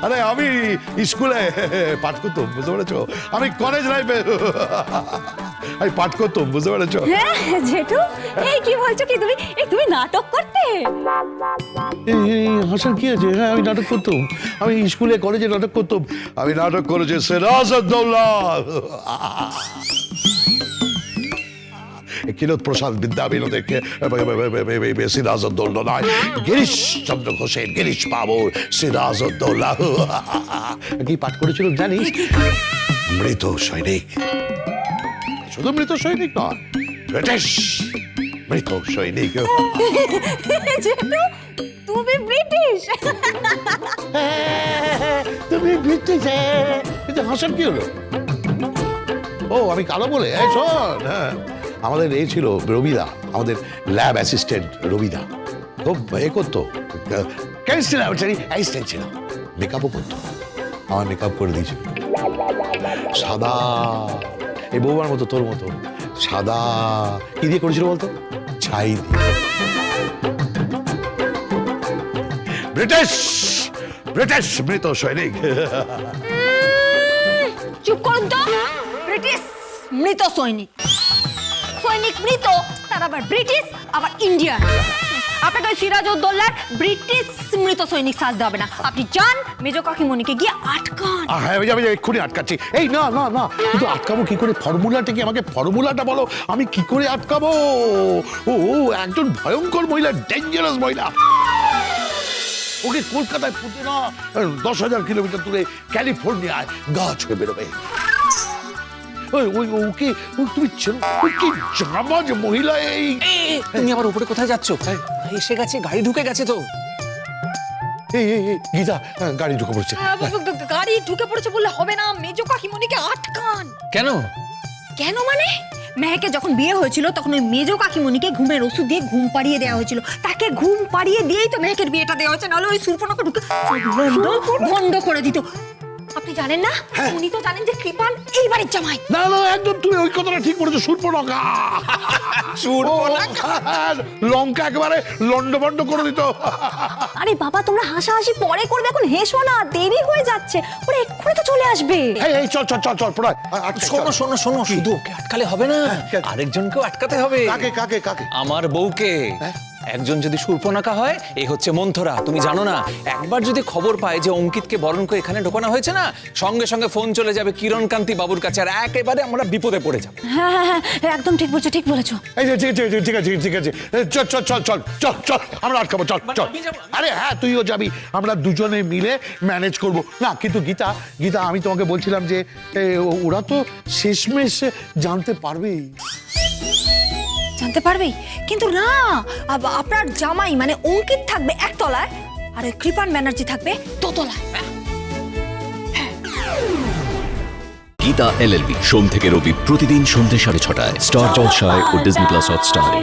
আরে আমি স্কুলে পাঠ করতাম, বুঝতে পেরেছো? আমি কলেজ লাইফে আমি পাঠ করতাম, বুঝতে পেরেছো? হ্যাঁ জেঠু, এই কি বলছো কি তুমি? তুমি নাটক করতে? হাসার কি আছে? হ্যাঁ আমি নাটক করতাম, আমি স্কুলে কলেজে নাটক করতাম। আমি নাটক করেছি সিরাজউদ্দৌলা, কিরত প্রসাদ বিদ্যা বিনোদকে সিরাজউদ্দৌলা নয়, গিরিশচন্দ্র ঘোষের, গিরিশ বাবুর সিরাজউদ্দৌলা। কি পাঠ করেছিল জানিস? মৃত সৈনিক। শুধু মৃত সৈনিক নয়, ব্রিটিশ মৃত সৈনিক। জেঠু তুমি ব্রিটিশ? তুমি ব্রিটিশ? হাসার কি হলো? ও আমি কালো বলে? শোন, হ্যাঁ আমাদের এই ছিল রবিদা, আমাদের ল্যাব অ্যাসিস্ট্যান্ট রবিদা, খুব এ করতো, কেমিস্ট্রি ল্যাবরেটরি অ্যাসিস্ট্যান্ট ছিল, মেকআপও করতো। আমার মেকআপ করে দিয়েছিল সাদা, এই বৌমার মতো, তোর মতো সাদা। কি দিয়ে করেছিল বলতো? ছাই দিয়ে। ব্রিটিশ ব্রিটিশ মৃত সৈনিক। চুপ করুন তো। ব্রিটিশ মৃত সৈনিক, সৈনিক মৃত, তার আবার ব্রিটিশ, আবার ইন্ডিয়ান। আপনাকে ওই সিরাজউদ্দৌলার ব্রিটিশ মৃত সৈনিক সাজতে হবে না। আপনি যান মেজো কাকিমণিকে গিয়ে আটকান। হ্যাঁ আমি এক্ষুনি আটকাচ্ছি। এই না না না, কিন্তু আটকাবো কি করে? ফর্মুলাটা কি? আমাকে ফর্মুলাটা বলো, আমি কি করে আটকাবো? ও একজন ভয়ঙ্কর মহিলা, ডেঞ্জারাস মহিলা। ওকে কলকাতায় পুঁতে না, 10,000 কিলোমিটার দূরে ক্যালিফোর্নিয়ায় গাছ হয়ে বেরোবে। ওকে তুমি কি জামাজ মহিলা? এই তুমি আবার উপরে কোথায় যাচ্ছ? এসে গেছে, গাড়ি ঢুকে গেছে তো। গীতা, গাড়ি ঢুকে পড়ছে। গাড়ি ঢুকে পড়েছে বললে হবে না, মেজো কাকিমণিকে আটকান। কেন? কেন মানে? মেহেকে যখন বিয়ে হয়েছিল তখন ওই মেজো কাকিমণিকে ঘুমের ওষুধ দিয়ে ঘুম পাড়িয়ে দেওয়া হয়েছিল। তাকে ঘুম পাড়িয়ে দিয়েই তো মেহেকের বিয়েটা দেওয়া হয়েছে, নাহলে ওই সুরপনকে ঢুকে বন্ধ করে দিত। আপনি জানেন না? উনি তো জানেন যে কৃপান এই বাড়ির জামাই। না না, একদম তুমি ওই কথাটা ঠিক বলেছো। সুর্পনখা, লঙ্কা একেবারে লন্ডভন্ড করে দিত। আরে বাবা তোমরা হাসাহাসি পরে করবে, এখন হেসো না, দেরি হয়ে যাচ্ছে। ওরা এক্ষুনি তো চলে আসবে। এই চল চল চল চল পড়ায়। শোনো শোনো শোনো, শুধু ওকে আটকালে হবে না, আরেকজনকেও আটকাতে হবে। কাকে কাকে কাকে? আমার বউকে। একজন যদি শূর্পণখা হয়, এই হচ্ছে মন্থরা। তুমি জানো না, একবার যদি খবর পায় যে অঙ্কিতকে বরণ করে এখানে ঢোকানো হয়েছে না, সঙ্গে সঙ্গে ফোন চলে যাবে কিরণ কান্তি বাবুর কাছে, আর একেবারে আমরা বিপদে পড়ে যাবো। হ্যাঁ হ্যাঁ হ্যাঁ, একদম ঠিক বলছো, ঠিক বলেছো। এই যে ঠিক আছে ঠিক আছে, চল চল চল চল চল চল, আমরা আটকাবো, চল চল। আরে হ্যাঁ তুইও যাবি, আমরা দুজনে মিলে ম্যানেজ করব। না কিন্তু গীতা গীতা, আমি তোমাকে বলছিলাম যে ওরা তো শেষমেশ জানতে পারবেই। জানতে পারবেই কিন্তু না, আপনার জামাই মানে অঙ্কিত থাকবে একতলায়, আর ওই কৃপান ব্যানার্জি থাকবে দোতলায়। গীতা LLB সোম থেকে রবি প্রতিদিন সন্ধ্যে 6:30টায় স্টার জলসায় ও ডিজনি প্লাস হটস্টারে।